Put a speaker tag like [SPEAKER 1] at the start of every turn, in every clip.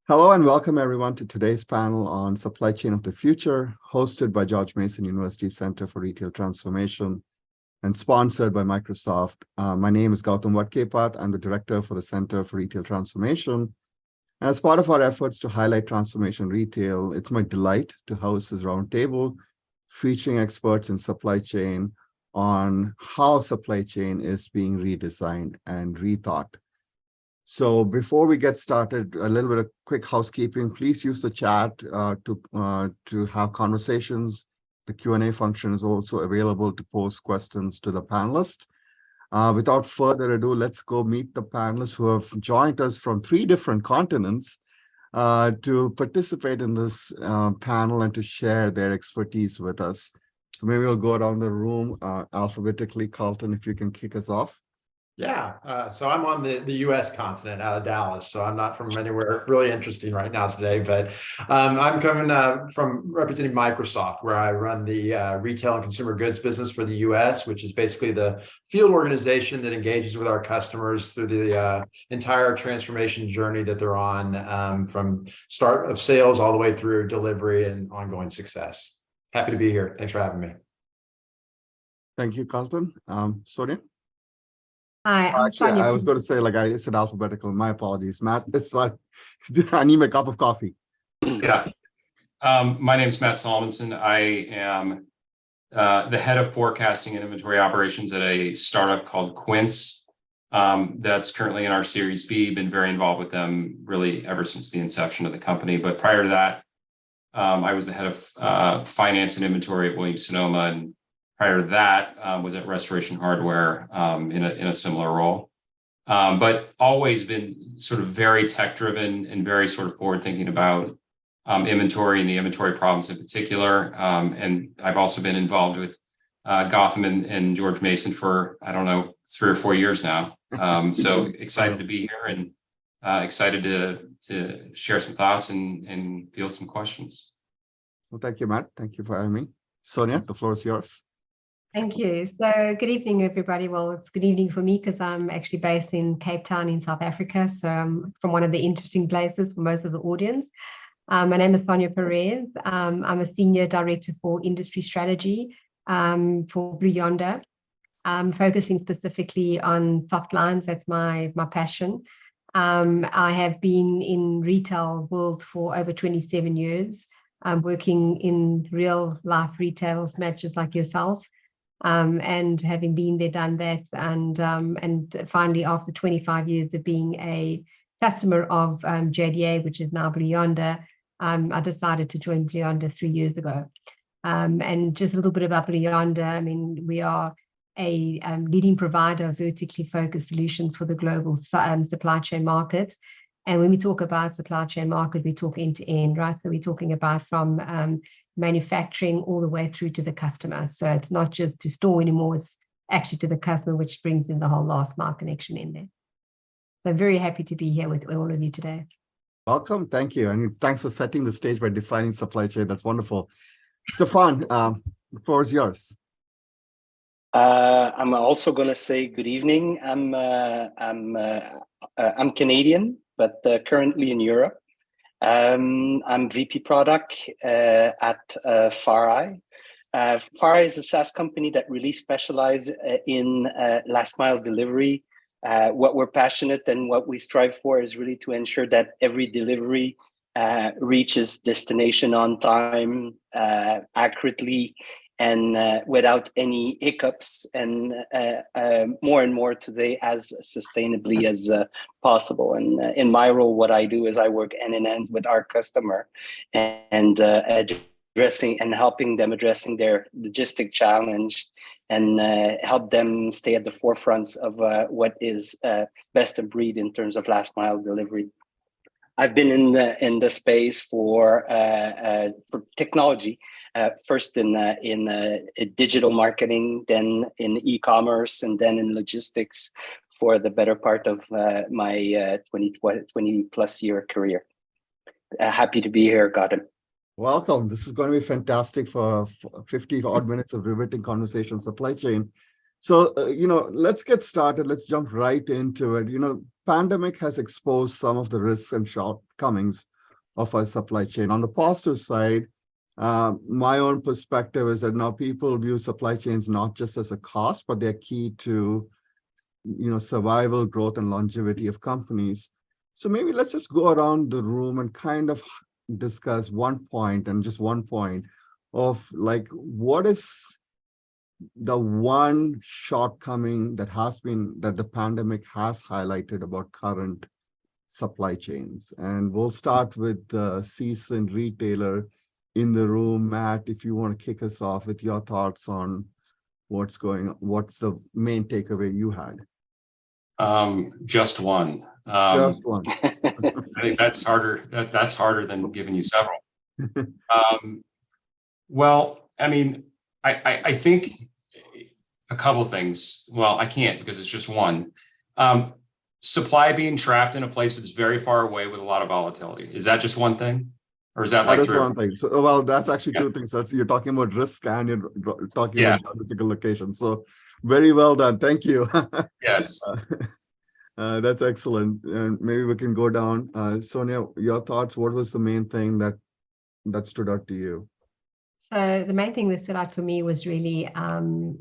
[SPEAKER 1] Hello and welcome everyone to today's panel on Supply Chain of the Future, hosted by George Mason University Center for Retail Transformation and sponsored by Microsoft. My name is Gautam Vatkepat. I'm the Director for the Center for Retail Transformation. And as part of our efforts to highlight transformation retail, it's my delight to host this roundtable featuring experts in supply chain on how supply chain is being redesigned and rethought. So before we get started, a little bit of quick housekeeping. Please use the chat to have conversations. The Q&A function is also available to pose questions to the panelists. Without further ado, let's go meet the panelists who have joined us from 3 different continents to participate in this panel and to share their expertise with us. So maybe we'll go around the room alphabetically. Carlton, if you can kick us off.
[SPEAKER 2] Yeah, so I'm on the U.S. continent out of Dallas, so I'm not from anywhere really interesting right now today, but I'm coming from representing Microsoft, where I run the retail and consumer goods business for the U.S., which is basically the field organization that engages with our customers through the entire transformation journey that they're on, from start of sales all the way through delivery and ongoing success. Happy to be here. Thanks for having me.
[SPEAKER 1] Thank you, Carlton. Sonia?
[SPEAKER 3] Hi, I'm Sonia.
[SPEAKER 1] I was going to say, like, I said alphabetical. My apologies, Matt. It's like, I need my cup of coffee.
[SPEAKER 4] Yeah. My name is Matt Solomonson. I am the head of forecasting and inventory operations at a startup called Quince. That's currently in our Series B. Been very involved with them really ever since the inception of the company. But prior to that, I was the head of finance and inventory at Williams-Sonoma, and prior to that, was at Restoration Hardware in a similar role, but always been sort of very tech-driven and very sort of forward-thinking about inventory and the inventory problems in particular. And I've also been involved with Gotham and George Mason for, I don't know, 3 or 4 years now. So excited to be here and excited to share some thoughts and field some questions.
[SPEAKER 1] Well, thank you, Matt. Thank you for having me. Sonia, the floor is yours.
[SPEAKER 3] Thank you. So good evening, everybody. Well, it's good evening for me because I'm actually based in Cape Town in South Africa. So I'm from one of the interesting places for most of the audience. My name is Sonia Perez. I'm a Senior Director for Industry Strategy for Blue Yonder. I'm focusing specifically on soft lines. That's my passion. I have been in retail world for over 27 years. I'm working in real life retail matches like yourself. And having been there, done that, and finally, after 25 years of being a customer of JDA, which is now Blue Yonder, I decided to join Blue Yonder 3 years ago. And just a little bit about Blue Yonder. I mean, we are a leading provider of vertically focused solutions for the global supply chain market. And when we talk about supply chain market, we talk end to end, right? So we're talking about from manufacturing all the way through to the customer. So it's not just to store anymore, it's actually to the customer, which brings in the whole last mile connection in there. So I'm very happy to be here with all of you today.
[SPEAKER 1] Welcome. Thank you. And thanks for setting the stage by defining supply chain. That's wonderful. Stefan, the floor is yours.
[SPEAKER 5] I'm also going to say good evening. I'm Canadian, but currently in Europe. I'm VP Product at FarEye. FarEye is a SaaS company that really specializes in last mile delivery. What we're passionate and what we strive for is really to ensure that every delivery reaches destination on time, accurately, and without any hiccups, and more and more today as sustainably as possible. And in my role, what I do is I work hand in hand with our customer and addressing and helping them addressing their logistic challenge and help them stay at the forefront of what is best of breed in terms of last mile delivery. I've been in the space for technology, first in digital marketing, then in e-commerce, and then in logistics for the better part of my 20 plus year career. Happy to be here, Gautam.
[SPEAKER 1] Welcome. This is going to be fantastic for 50 odd minutes of riveting conversation supply chain. So, let's get started. Let's jump right into it. Pandemic has exposed some of the risks and shortcomings of our supply chain. On the positive side, my own perspective is that now people view supply chains not just as a cost, but they're key to, survival, growth, and longevity of companies. So maybe let's just go around the room and kind of discuss one point and just one point of like, what is the one shortcoming that the pandemic has highlighted about current supply chains? And we'll start with the seasoned retailer in the room. Matt, if you want to kick us off with your thoughts on what's the main takeaway you had?
[SPEAKER 4] Just one.
[SPEAKER 1] Just one.
[SPEAKER 4] I think that's harder. That's harder than giving you several. Well, I mean, I think a couple things. Well, I can't because it's just one. Supply being trapped in a place that's very far away with a lot of volatility. Is that just one thing? Or is that like
[SPEAKER 1] That is one thing. So, well, that's actually two things. You're talking about risk and you're talking about geographical location. So very well done. Thank you.
[SPEAKER 4] Yes.
[SPEAKER 1] That's excellent. And maybe we can go down. Sonia, your thoughts, what was the main thing that stood out to you?
[SPEAKER 3] So the main thing that stood out for me was really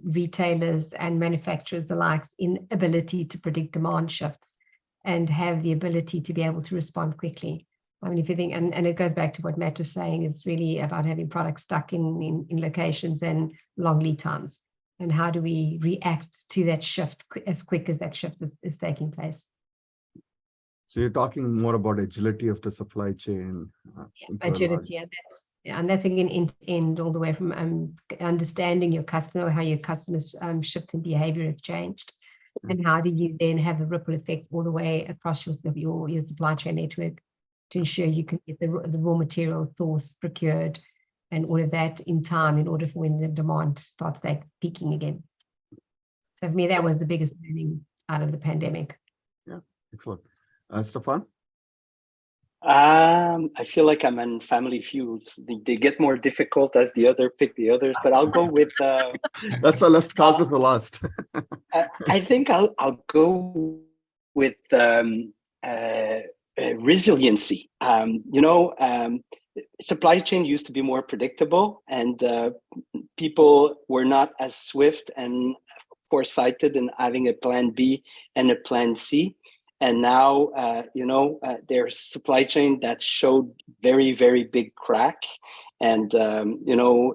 [SPEAKER 3] retailers and manufacturers alike's inability to predict demand shifts and have the ability to be able to respond quickly. I mean, if you think, and it goes back to what Matt was saying, it's really about having products stuck in locations and long lead times. And how do we react to that shift as quick as that shift is taking place?
[SPEAKER 1] So you're talking more about agility of the supply chain.
[SPEAKER 3] Agility, and that's again end all the way from understanding your customer, how your customers' shift in behavior have changed, and how do you then have a ripple effect all the way across your supply chain network to ensure you can get the raw material sourced, procured, and all of that in time in order for when the demand starts peaking again. So for me, that was the biggest learning out of the pandemic.
[SPEAKER 1] Yeah, excellent. Stefan?
[SPEAKER 5] I feel like I'm in Family Feud. They get more difficult as the other pick the others, but I'll go with.
[SPEAKER 1] That's why I left Carlton for last.
[SPEAKER 5] I think I'll go with resiliency. Supply chain used to be more predictable, and people were not as swift and foresighted in having a plan B and a plan C. And now, there's supply chain that showed very, very big crack. And,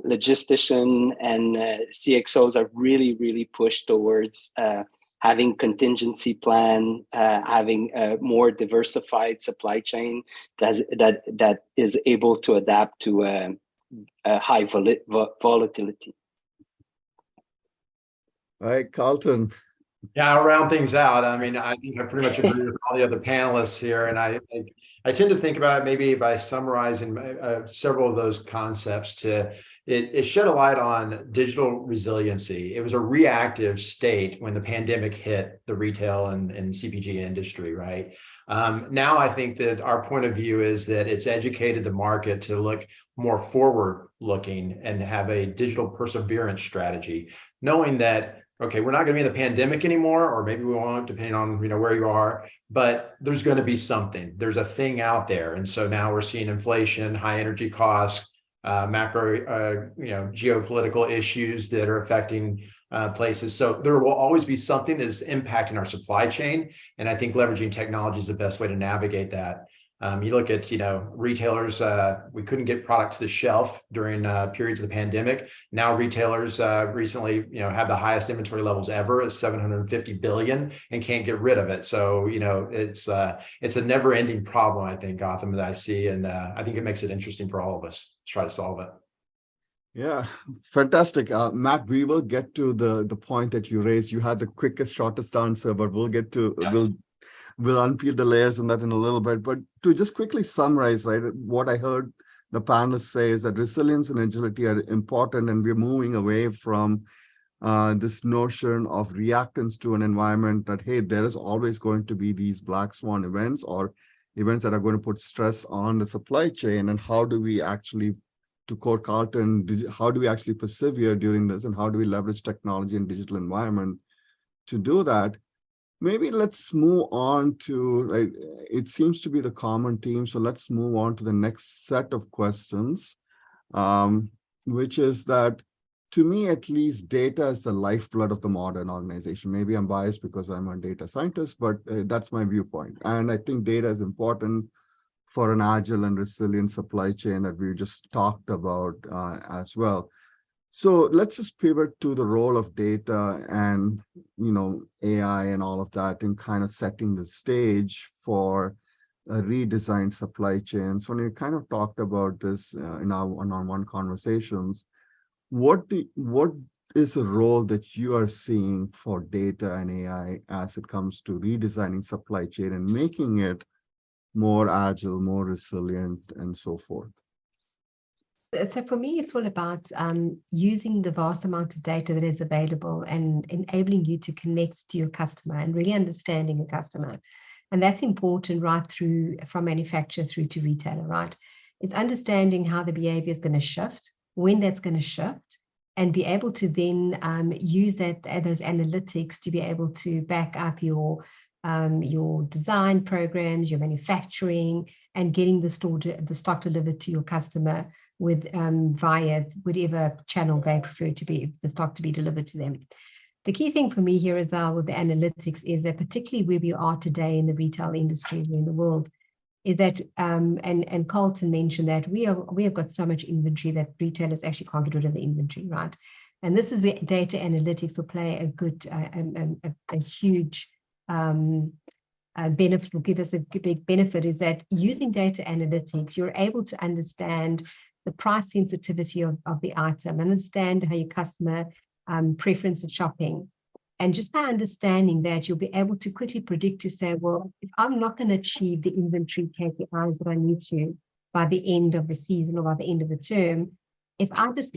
[SPEAKER 5] logistician and CXOs are really, really pushed towards having contingency plan, having a more diversified supply chain that is able to adapt to a high volatility.
[SPEAKER 1] All right, Carlton.
[SPEAKER 2] Yeah, I'll round things out. I mean, I think I pretty much agree with all the other panelists here, and I tend to think about it maybe by summarizing several of those concepts. It shed a light on digital resiliency. It was a reactive state when the pandemic hit the retail and CPG industry, right? Now I think that our point of view is that it's educated the market to look more forward-looking and have a digital perseverance strategy, knowing that, okay, we're not going to be in the pandemic anymore, or maybe we won't, depending on where you are, but there's going to be something. There's a thing out there. And so now we're seeing inflation, high energy costs, macro, geopolitical issues that are affecting places. So there will always be something that is impacting our supply chain. And I think leveraging technology is the best way to navigate that. You look at, retailers, we couldn't get product to the shelf during periods of the pandemic. Now retailers recently, have the highest inventory levels ever at 750 billion and can't get rid of it. So, it's a never ending problem, I think, Gotham, that I see. And I think it makes it interesting for all of us to try to solve it.
[SPEAKER 1] Yeah, fantastic. Matt, we will get to the point that you raised. You had the quickest, shortest answer, but we'll get to, we'll unpeel the layers on that in a little bit. But to just quickly summarize, right, what I heard the panelists say is that resilience and agility are important, and we're moving away from this notion of reactance to an environment that, hey, there is always going to be these black swan events or events that are going to put stress on the supply chain. And how do we actually, to quote Carlton, how do we actually persevere during this, and how do we leverage technology and digital environment to do that? maybe let's move on to, like, it seems to be the common theme. So let's move on to the next set of questions, which is that, to me, at least, data is the lifeblood of the modern organization. Maybe I'm biased because I'm a data scientist, but that's my viewpoint. And I think data is important for an agile and resilient supply chain that we just talked about as well. So let's just pivot to the role of data and, AI and all of that in kind of setting the stage for a redesigned supply chain. So when we kind of talked about this in our one-on-one conversations, what is the role that you are seeing for data and AI as it comes to redesigning supply chain and making it more agile, more resilient, and so forth?
[SPEAKER 3] So for me, it's all about using the vast amount of data that is available and enabling you to connect to your customer and really understanding a customer. And that's important right through from manufacturer through to retailer, right? It's understanding how the behavior is going to shift, when that's going to shift, and be able to then use those analytics to be able to back up your design programs, your manufacturing, and getting the stock delivered to your customer with via whatever channel they prefer to be the stock to be delivered to them. The key thing for me here as well with the analytics is that, particularly where we are today in the retail industry in the world, is that and Carlton mentioned that we have got so much inventory that retailers actually can't get rid of the inventory, right? And this is where data analytics will play a good a huge benefit, will give us a big benefit, is that using data analytics, you're able to understand the price sensitivity of the item, understand how your customer preference of shopping. And just by understanding that, you'll be able to quickly predict to say, well, if I'm not going to achieve the inventory KPIs that I need to by the end of the season or by the end of the term, if I just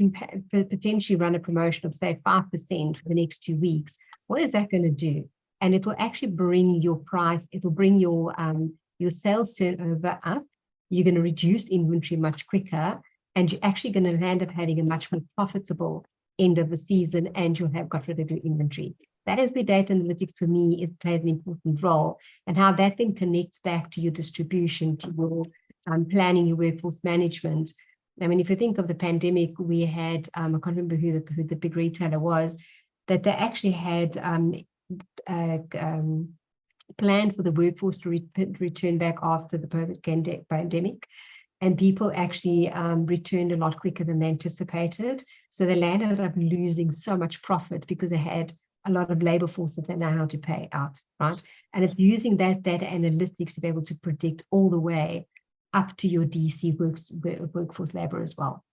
[SPEAKER 3] potentially run a promotion of, say, 5% for the next 2 weeks, what is that going to do? And it will actually bring your price, it will bring your sales turnover up. You're going to reduce inventory much quicker, and you're actually going to end up having a much more profitable end of the season, and you'll have got rid of your inventory. That is where data analytics for me plays an important role, and how that then connects back to your distribution, to your planning, your workforce management. I mean, if you think of the pandemic, we had, I can't remember who the big retailer was, that they actually had planned for the workforce to return back after the pandemic. And people actually returned a lot quicker than they anticipated. So they landed up losing so much profit because they had a lot of labor force that they know how to pay out, right? And it's using that data analytics to be able to predict all the way up to your DC workforce labor as well.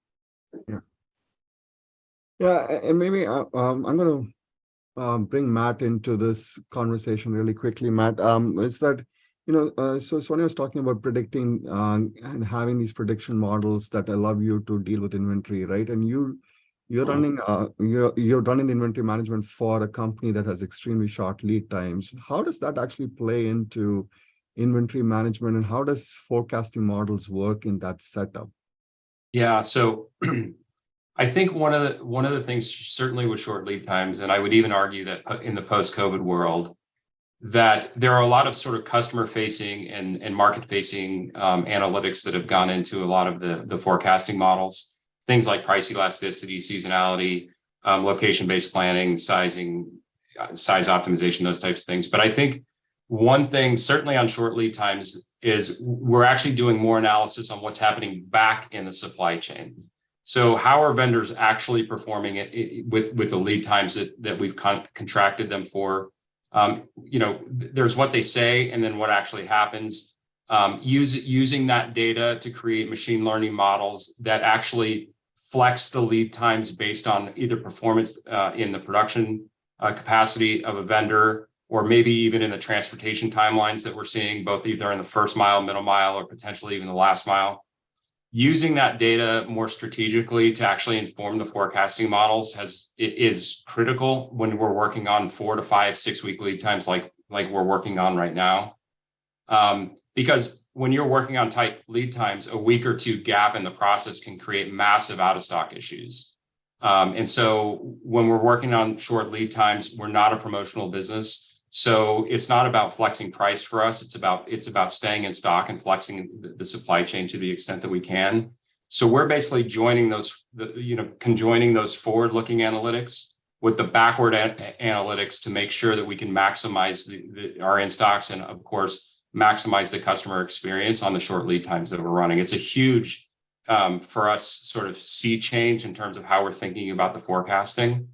[SPEAKER 1] Yeah, and maybe I'm going to bring Matt into this conversation really quickly. Matt, it's that, so Sonia was talking about predicting and having these prediction models that allow you to deal with inventory, right? And you're running the inventory management for a company that has extremely short lead times. How does that actually play into inventory management, and how does forecasting models work in that setup?
[SPEAKER 4] Yeah, so I think one of the things, certainly with short lead times, and I would even argue that in the post-COVID world, that there are a lot of sort of customer-facing and market-facing analytics that have gone into a lot of the forecasting models, things like price elasticity, seasonality, location-based planning, sizing, size optimization, those types of things. But I think one thing, certainly on short lead times, is we're actually doing more analysis on what's happening back in the supply chain. So how are vendors actually performing it with the lead times that we've contracted them for? There's what they say and then what actually happens. Using that data to create machine learning models that actually flex the lead times based on either performance in the production capacity of a vendor, or maybe even in the transportation timelines that we're seeing, both either in the first mile, middle mile, or potentially even the last mile. Using that data more strategically to actually inform the forecasting models is critical when we're working on 4 to 5, 6 week lead times like we're working on right now. Because when you're working on tight lead times, a week or two gap in the process can create massive out of stock issues. And so when we're working on short lead times, we're not a promotional business. So it's not about flexing price for us. It's about staying in stock and flexing the supply chain to the extent that we can. So we're basically joining conjoining those forward-looking analytics with the backward analytics to make sure that we can maximize our in stocks and, of course, maximize the customer experience on the short lead times that we're running. It's a huge, for us, sort of sea change in terms of how we're thinking about the forecasting.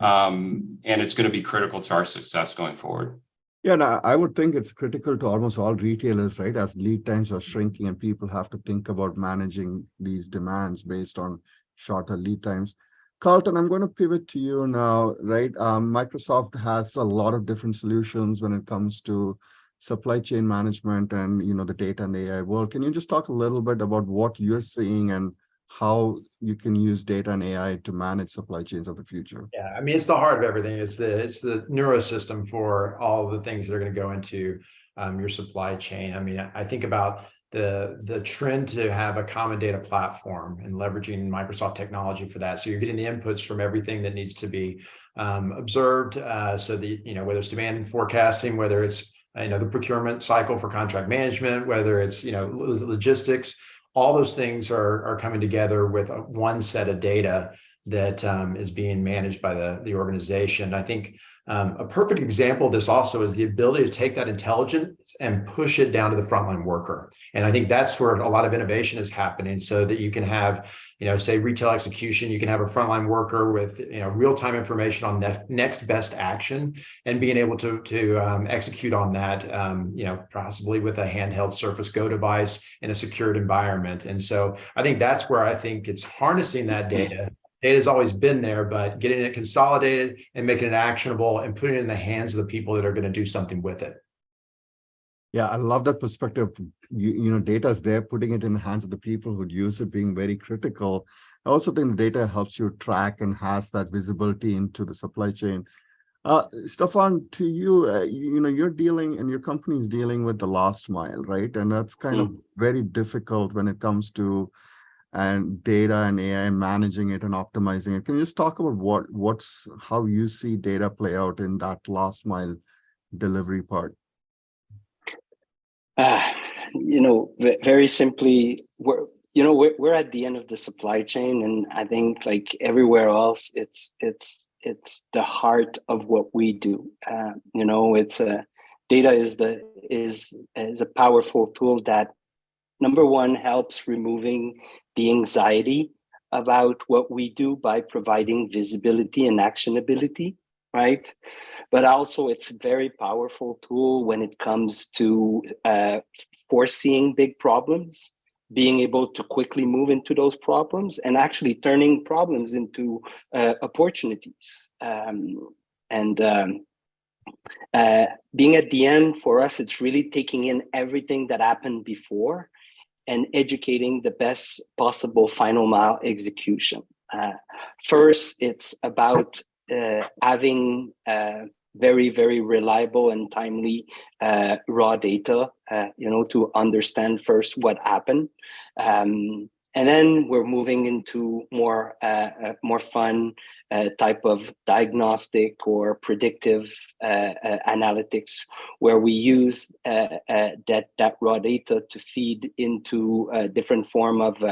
[SPEAKER 4] And it's going to be critical to our success going forward.
[SPEAKER 1] Yeah, and I would think it's critical to almost all retailers, right? As lead times are shrinking and people have to think about managing these demands based on shorter lead times. Carlton, I'm going to pivot to you now, right? Microsoft has a lot of different solutions when it comes to supply chain management and the data and AI world. Can you just talk a little bit about what you're seeing and how you can use data and AI to manage supply chains of the future?
[SPEAKER 2] Yeah, I mean, it's the heart of everything. It's the neurosystem for all the things that are going to go into your supply chain. I mean, I think about the trend to have a common data platform and leveraging Microsoft technology for that. So you're getting the inputs from everything that needs to be observed. So whether it's demand and forecasting, whether it's the procurement cycle for contract management, whether it's logistics, all those things are coming together with one set of data that is being managed by the organization. I think a perfect example of this also is the ability to take that intelligence and push it down to the frontline worker. And I think that's where a lot of innovation is happening, so that you can have, say retail execution, you can have a frontline worker with, real-time information on next best action and being able to execute on that, possibly with a handheld Surface Go device in a secured environment. And so I think that's where I think it's harnessing that data. Data has always been there, but getting it consolidated and making it actionable and putting it in the hands of the people that are going to do something with it.
[SPEAKER 1] Yeah, I love that perspective. Data is there, putting it in the hands of the people who'd use it being very critical. I also think the data helps you track and has that visibility into the supply chain. Stefan, to you, you're dealing and your company is dealing with the last mile, right? And that's kind of very difficult when it comes to data and AI, managing it and optimizing it. Can you just talk about how you see data play out in that last mile delivery part?
[SPEAKER 5] Very simply, we're at the end of the supply chain, and I think like everywhere else, it's the heart of what we do. Data is a powerful tool that, number one, helps removing the anxiety about what we do by providing visibility and actionability, right? But also it's a very powerful tool when it comes to foreseeing big problems, being able to quickly move into those problems and actually turning problems into opportunities. Being at the end, for us, it's really taking in everything that happened before and educating the best possible final mile execution. First, it's about having very, very reliable and timely raw data, to understand first what happened. And then we're moving into more fun type of diagnostic or predictive analytics, where we use that raw data to feed into a different form of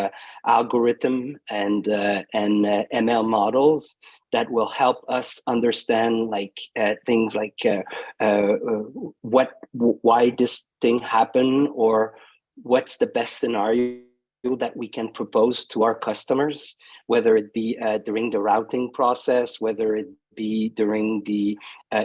[SPEAKER 5] algorithm and ML models that will help us understand things like why this thing happened, or what's the best scenario that we can propose to our customers, whether it be during the routing process, whether it be during the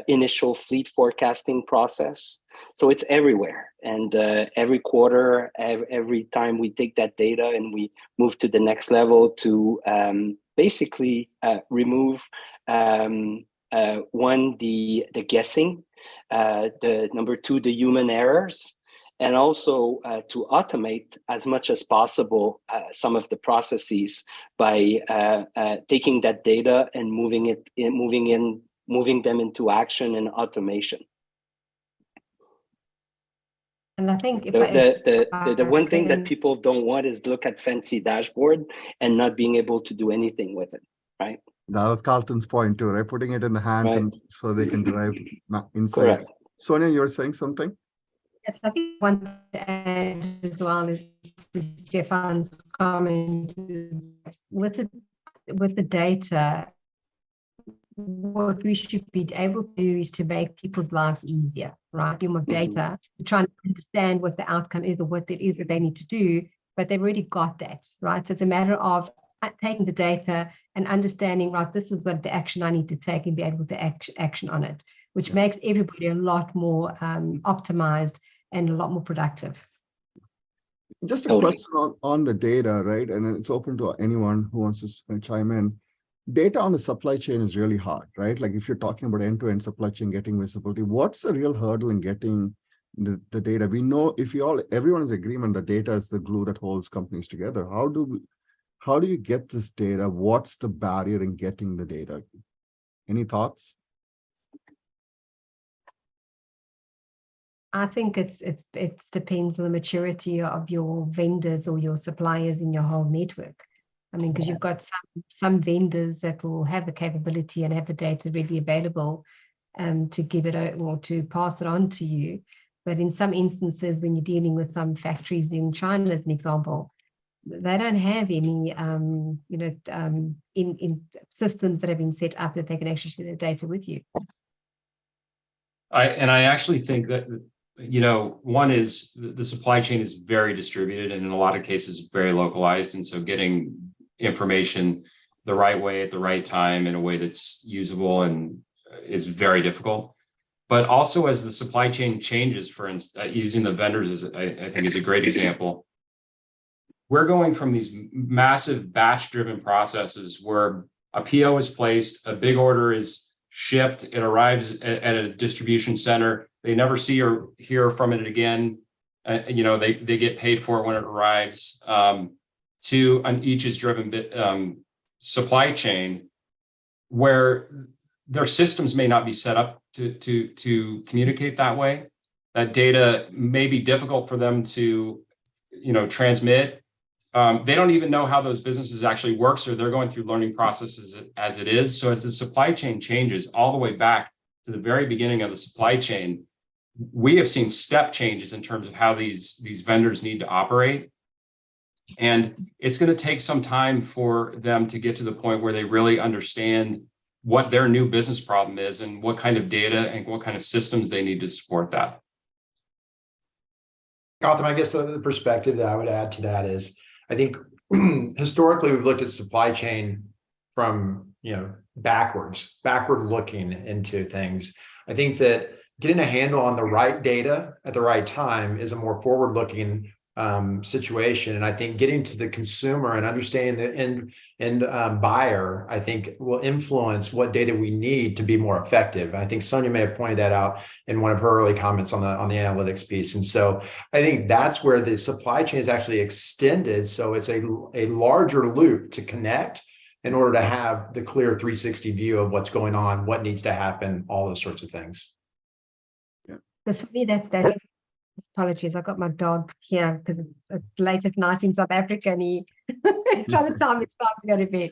[SPEAKER 5] initial fleet forecasting process. So it's everywhere. And every quarter, every time we take that data and we move to the next level to basically remove one, the guessing, the number two, the human errors, and also to automate as much as possible some of the processes by taking that data and moving them into action and automation.
[SPEAKER 3] And I think
[SPEAKER 5] the one thing that people don't want is look at fancy dashboard and not being able to do anything with it, right?
[SPEAKER 1] That was Carlton's point too, right? Putting it in the hands, right, and so they can derive insights.
[SPEAKER 5] Correct.
[SPEAKER 1] Sonia, you were saying something?
[SPEAKER 3] Yes, I think one to add as well is to Stefan's comment is with the data, what we should be able to do is to make people's lives easier, right? Of data, trying to understand what the outcome is or what it is that they need to do, but they've already got that, right? So it's a matter of taking the data and understanding, right, this is what the action I need to take and be able to action on it, which makes everybody a lot more optimized and a lot more productive.
[SPEAKER 1] Just a question on the data, right? And it's open to anyone who wants to chime in. Data on the supply chain is really hard, right? Like if you're talking about end-to-end supply chain, getting visibility, what's the real hurdle in getting the data? We know if everyone is in agreement that data is the glue that holds companies together. How do you get this data? What's the barrier in getting the data? Any thoughts?
[SPEAKER 3] I think it depends on the maturity of your vendors or your suppliers in your whole network. I mean, because you've got some vendors that will have the capability and have the data readily available to give it or to pass it on to you. But in some instances, when you're dealing with some factories in China, as an example, they don't have any, in systems that have been set up that they can actually share the data with you.
[SPEAKER 4] I actually think that, one is the supply chain is very distributed and in a lot of cases very localized. And so getting information the right way at the right time in a way that's usable and is very difficult. But also as the supply chain changes, for instance, using the vendors I think is a great example. We're going from these massive batch-driven processes where a PO is placed, a big order is shipped, it arrives at a distribution center, they never see or hear from it again. They get paid for it when it arrives. To an each is driven supply chain where their systems may not be set up to communicate that way. That data may be difficult for them to, transmit. They don't even know how those businesses actually work, so they're going through learning processes as it is. So as the supply chain changes all the way back to the very beginning of the supply chain, we have seen step changes in terms of how these vendors need to operate. And it's going to take some time for them to get to the point where they really understand what their new business problem is and what kind of data and what kind of systems they need to support that.
[SPEAKER 2] Gautam, I guess the perspective that I would add to that is, I think historically we've looked at supply chain from, backward looking into things. I think that getting a handle on the right data at the right time is a more forward looking situation. And I think getting to the consumer and understanding the end buyer, I think will influence what data we need to be more effective. I think Sonia may have pointed that out in one of her early comments on the analytics piece. And so I think that's where the supply chain is actually extended. So it's a larger loop to connect in order to have the clear 360 view of what's going on, what needs to happen, all those sorts of things.
[SPEAKER 3] Yeah. Because for me, that's apologies, I got my dog here because it's late at night in South Africa and he by the time it's time to go to bed.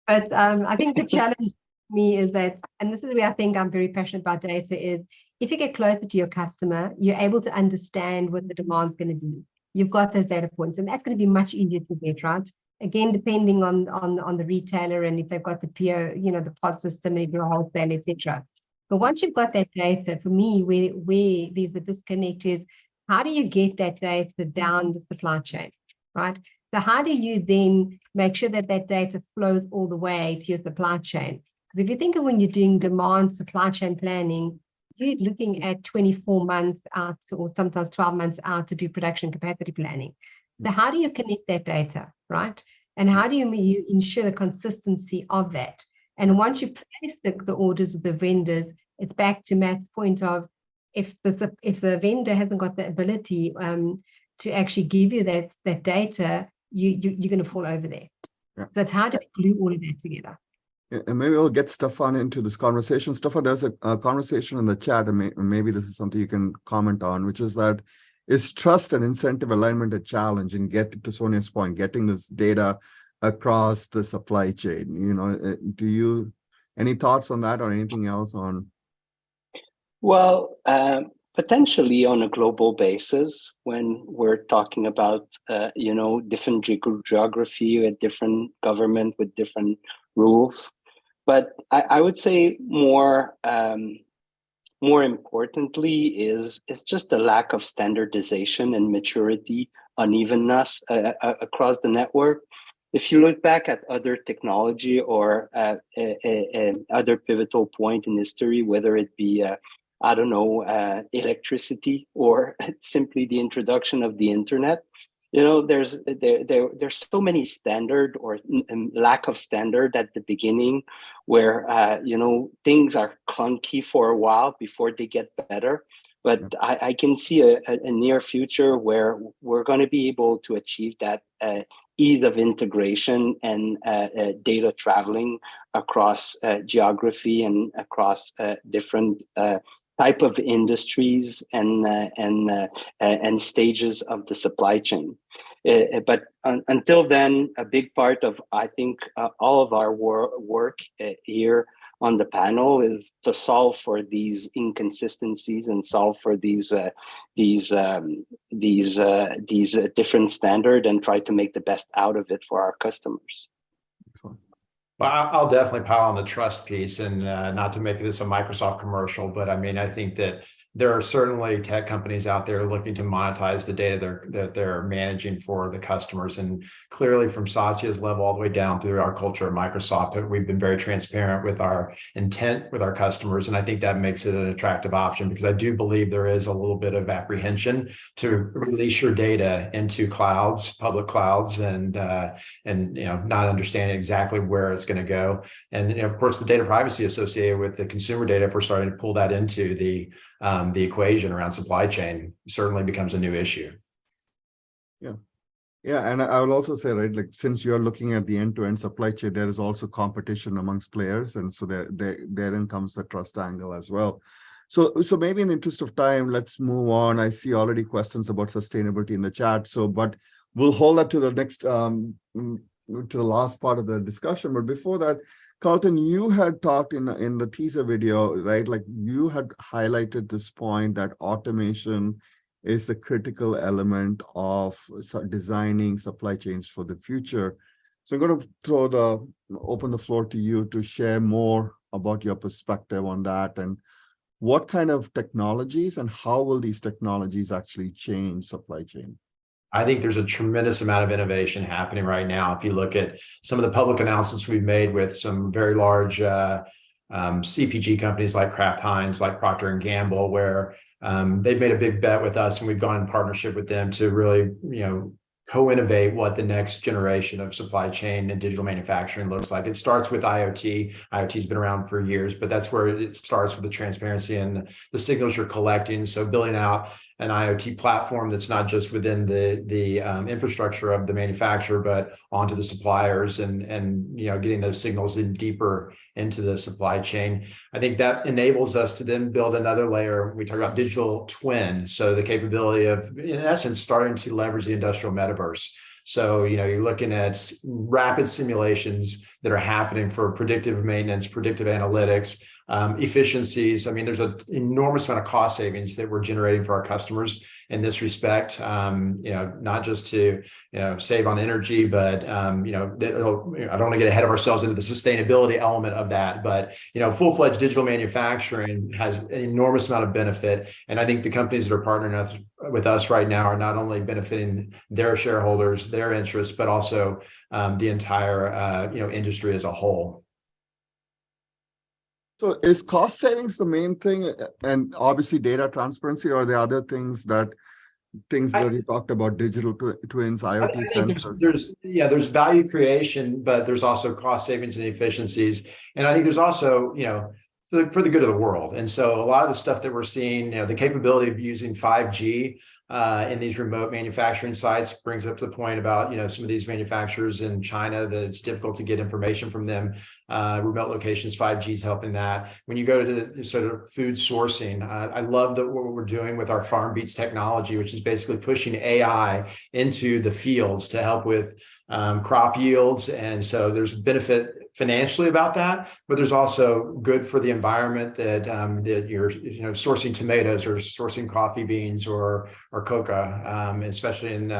[SPEAKER 3] But I think the challenge for me is that, and this is where I think I'm very passionate about data, is if you get closer to your customer, you're able to understand what the demand's going to be. You've got those data points, and that's going to be much easier to get, right? Again, depending on the retailer and if they've got the PO, the POS system, and if you're a wholesaler, etc. But once you've got that data, for me, where there's a disconnect is, how do you get that data down the supply chain, right? So how do you then make sure that that data flows all the way to your supply chain? Because if you think of when you're doing demand supply chain planning, you're looking at 24 months out or sometimes 12 months out to do production capacity planning. So how do you connect that data, right? And how do you ensure the consistency of that? And once you place the orders with the vendors, it's back to Matt's point of, if the vendor hasn't got the ability to actually give you that data, you're going to fall over there. Yeah. So it's how do we glue all of that together?
[SPEAKER 1] Yeah, and maybe we'll get Stefan into this conversation. Stefan, there's a conversation in the chat, and maybe this is something you can comment on, which is that is trust and incentive alignment a challenge in getting to Sonia's point, getting this data across the supply chain? Any thoughts on that or anything else on?
[SPEAKER 5] Well, potentially on a global basis, when we're talking about different geography, a different government with different rules, but I would say more importantly is just the lack of standardization and maturity, unevenness across the network. If you look back at other technology or other pivotal point in history, whether it be I don't know, electricity or simply the introduction of the internet, there's so many standard or lack of standard at the beginning where things are clunky for a while before they get better. But I can see a near future where we're going to be able to achieve that ease of integration and data traveling across geography and across different type of industries and stages of the supply chain. But until then, a big part of, I think, all of our work here on the panel is to solve for these inconsistencies and solve for these different standards and try to make the best out of it for our customers.
[SPEAKER 1] Excellent.
[SPEAKER 2] Well, I'll definitely pile on the trust piece, and not to make this a Microsoft commercial, but I mean, I think that there are certainly tech companies out there looking to monetize the data that they're managing for the customers. And clearly from Satya's level all the way down through our culture at Microsoft, we've been very transparent with our intent with our customers. And I think that makes it an attractive option, because I do believe there is a little bit of apprehension to release your data into clouds, public clouds, and not understanding exactly where it's going to go. And of course, the data privacy associated with the consumer data, if we're starting to pull that into the equation around supply chain, certainly becomes a new issue.
[SPEAKER 1] Yeah, and I will also say, right, like since you're looking at the end-to-end supply chain, there is also competition amongst players, and so therein comes the trust angle as well. So maybe in the interest of time, let's move on. I see already questions about sustainability in the chat. But we'll hold that to the next to the last part of the discussion. But before that, Carlton, you had talked in the teaser video, right? Like you had highlighted this point that automation is a critical element of designing supply chains for the future. So I'm going to open the floor to you to share more about your perspective on that, and what kind of technologies and how will these technologies actually change supply chain?
[SPEAKER 2] I think there's a tremendous amount of innovation happening right now. If you look at some of the public announcements we've made with some very large CPG companies like Kraft Heinz, like Procter & Gamble, where they've made a big bet with us, and we've gone in partnership with them to really, co-innovate what the next generation of supply chain and digital manufacturing looks like. It starts with IoT. IoT's been around for years, but that's where it starts with the transparency and the signals you're collecting. So building out an IoT platform that's not just within the infrastructure of the manufacturer, but onto the suppliers, and getting those signals in deeper into the supply chain. I think that enables us to then build another layer. We talk about digital twin, so the capability of, in essence, starting to leverage the industrial metaverse. So, you're looking at rapid simulations that are happening for predictive maintenance, predictive analytics, efficiencies. I mean, there's an enormous amount of cost savings that we're generating for our customers in this respect. Not just to save on energy, but I don't want to get ahead of ourselves into the sustainability element of that. But full-fledged digital manufacturing has an enormous amount of benefit, and I think the companies that are partnering with us right now are not only benefiting their shareholders, their interests, but also the entire industry as a whole.
[SPEAKER 1] So is cost savings the main thing, and obviously data transparency, or are there other things that you talked about, digital twins, IoT sensors?
[SPEAKER 2] There's value creation, but there's also cost savings and efficiencies. And I think there's also, for the good of the world. And so a lot of the stuff that we're seeing, the capability of using 5G in these remote manufacturing sites brings up to the point about, some of these manufacturers in China, that it's difficult to get information from them. Remote locations, 5G is helping that. When you go to the sort of food sourcing, I love what we're doing with our Farm Beats technology, which is basically pushing AI into the fields to help with crop yields. And so there's benefit financially about that, but there's also good for the environment that that you're sourcing tomatoes or sourcing coffee beans or coca, especially in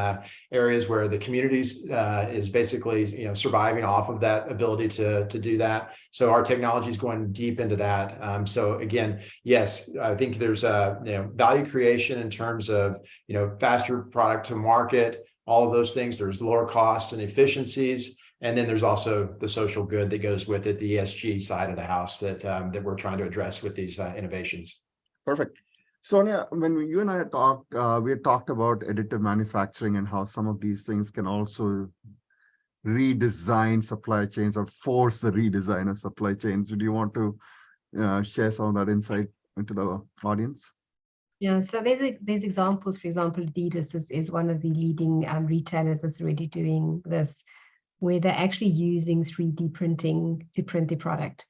[SPEAKER 2] areas where the communities is basically surviving off of that ability to do that. So our technology is going deep into that. So again, yes, I think there's value creation in terms of faster product to market, all of those things. There's lower costs and efficiencies. And then there's also the social good that goes with it, the ESG side of the house that we're trying to address with these innovations.
[SPEAKER 1] Perfect. Sonia, when you and I talked, we had talked about additive manufacturing and how some of these things can also redesign supply chains or force the redesign of supply chains. Do you want to share some of that insight into the audience?
[SPEAKER 3] Yeah, so there's examples. For example, Adidas is one of the leading retailers that's already doing this, where they're actually using 3D printing to print the product.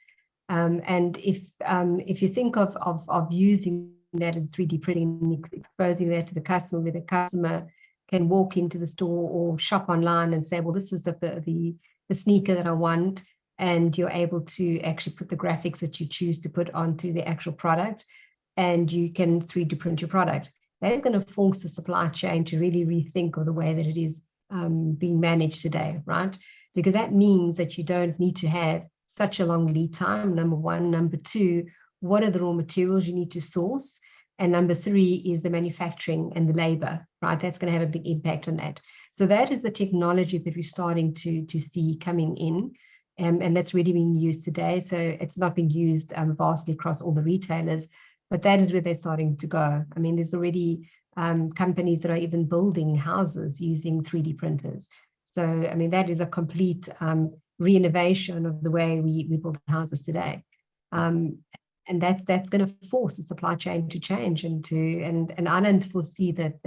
[SPEAKER 3] And if you think of using that as 3D printing, exposing that to the customer, where the customer can walk into the store or shop online and say, well, this is the sneaker that I want, and you're able to actually put the graphics that you choose to put onto the actual product, and you can 3D print your product. That is going to force the supply chain to really rethink of the way that it is being managed today, right? Because that means that you don't need to have such a long lead time, number one. Number two, what are the raw materials you need to source? And number three is the manufacturing and the labor, right? That's going to have a big impact on that. So that is the technology that we're starting to see coming in. And that's really being used today. So it's not being used vastly across all the retailers, but that is where they're starting to go. I mean, there's already companies that are even building houses using 3D printers. So, I mean, that is a complete re-innovation of the way we build houses today. And that's going to force the supply chain to change and I don't foresee that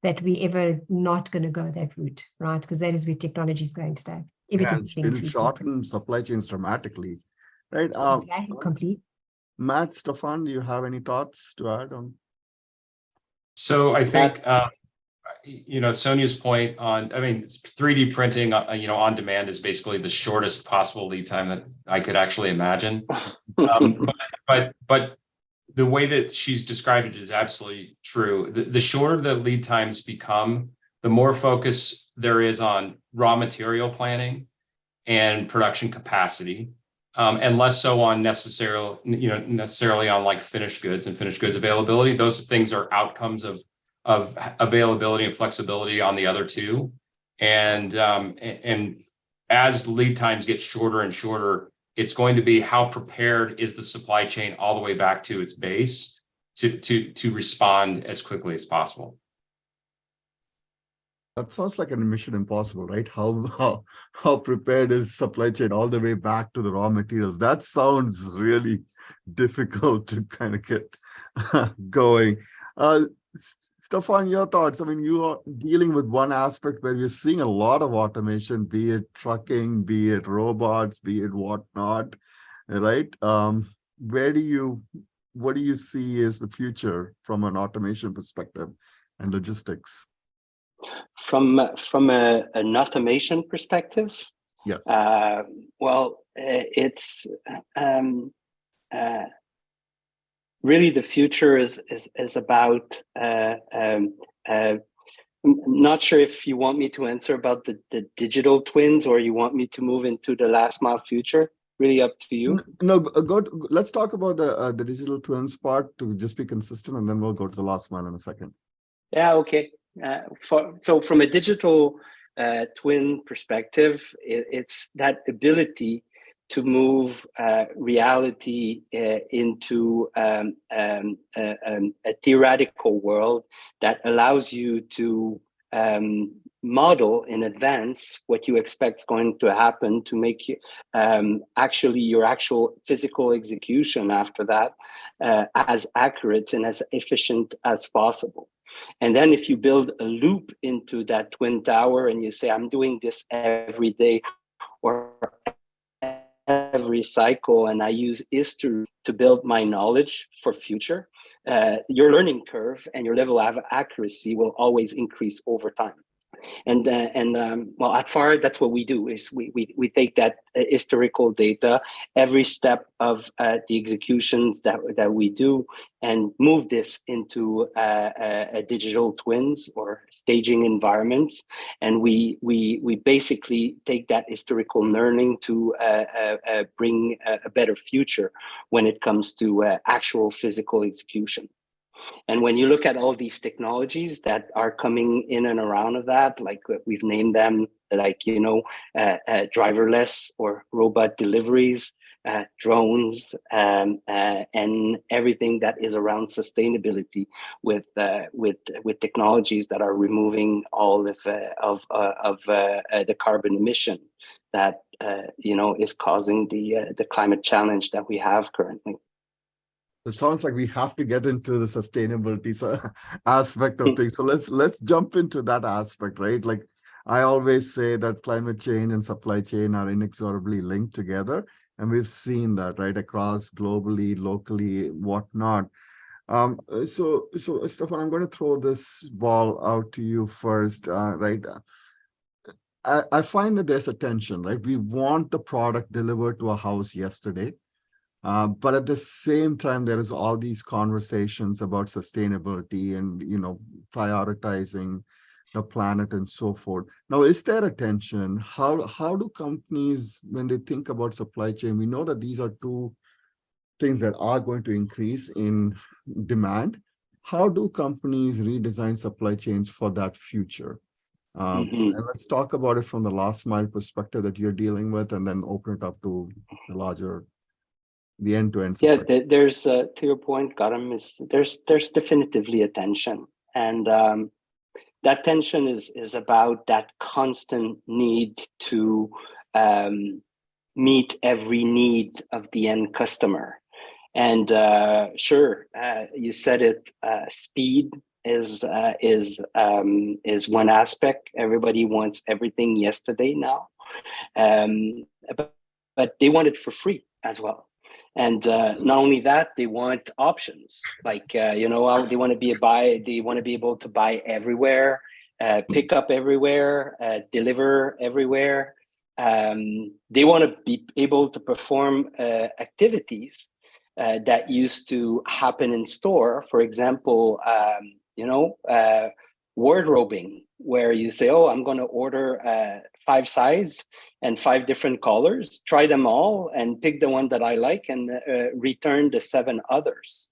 [SPEAKER 3] that we ever not going to go that route, right? Because that is where technology is going today.
[SPEAKER 1] Everything's it'll shorten supply chains dramatically, right?
[SPEAKER 3] Complete.
[SPEAKER 1] Matt, Stefan, do you have any thoughts to add on?
[SPEAKER 4] So I think, Sonia's point on, 3D printing, on demand is basically the shortest possible lead time that I could actually imagine. But the way that she's described it is absolutely true. The shorter the lead times become, the more focus there is on raw material planning and production capacity. And less so on necessarily on like finished goods and finished goods availability. Those things are outcomes of availability and flexibility on the other two. And as lead times get shorter and shorter, it's going to be how prepared is the supply chain all the way back to its base to respond as quickly as possible.
[SPEAKER 1] That sounds like a mission impossible, right? How prepared is supply chain all the way back to the raw materials? That sounds really difficult to kind of get going. Stefan, your thoughts? I mean, you are dealing with one aspect where we're seeing a lot of automation, be it trucking, be it robots, be it whatnot, right? What do you see as the future from an automation perspective and logistics?
[SPEAKER 5] From an automation perspective,
[SPEAKER 1] yes.
[SPEAKER 5] It's really the future is about. I'm not sure if you want me to answer about the digital twins or you want me to move into the last mile future. Really up to you.
[SPEAKER 1] No, let's talk about the digital twins part to just be consistent, and then we'll go to the last mile in a second.
[SPEAKER 5] Yeah. Okay. So from a digital twin perspective, it's that ability to move reality into a theoretical world that allows you to model in advance what you expect is going to happen to make you your actual physical execution after that as accurate and as efficient as possible. And then if you build a loop into that twin tower and you say, I'm doing this every day or every cycle, and I use history to build my knowledge for future, your learning curve and your level of accuracy will always increase over time. Well, at FAR, that's what we do, is we take that historical data, every step of the executions that we do, and move this into digital twins or staging environments. And we basically take that historical learning to bring a better future when it comes to actual physical execution. And when you look at all these technologies that are coming in and around of that, like we've named them, like, driverless or robot deliveries, drones, and everything that is around sustainability with technologies that are removing all of the carbon emission that is causing the climate challenge that we have currently.
[SPEAKER 1] It sounds like we have to get into the sustainability aspect of things. So let's jump into that aspect, right? Like I always say that climate change and supply chain are inexorably linked together. And we've seen that, right, across globally, locally, whatnot. So Stefan, I'm going to throw this ball out to you first, right? I find that there's a tension, right? We want the product delivered to a house yesterday. But at the same time, there is all these conversations about sustainability and, prioritizing the planet and so forth. Now, is there a tension? How do companies, when they think about supply chain, we know that these are two things that are going to increase in demand. How do companies redesign supply chains for that future? And let's talk about it from the last mile perspective that you're dealing with, and then open it up to the larger, the end-to-end supply.
[SPEAKER 5] Yeah, there's to your point, Gautam, is there's definitively a tension, and that tension is about that constant need to meet every need of the end customer. And sure, you said it. Speed is one aspect. Everybody wants everything yesterday now, but they want it for free as well. And not only that, they want options. Like they want to they want to be able to buy everywhere, pick up everywhere, deliver everywhere. They want to be able to perform activities that used to happen in store. For example, wardrobing, where you say, "Oh, I'm going to order 5 sizes and 5 different colors, try them all, and pick the one that I like, and return the 7 others."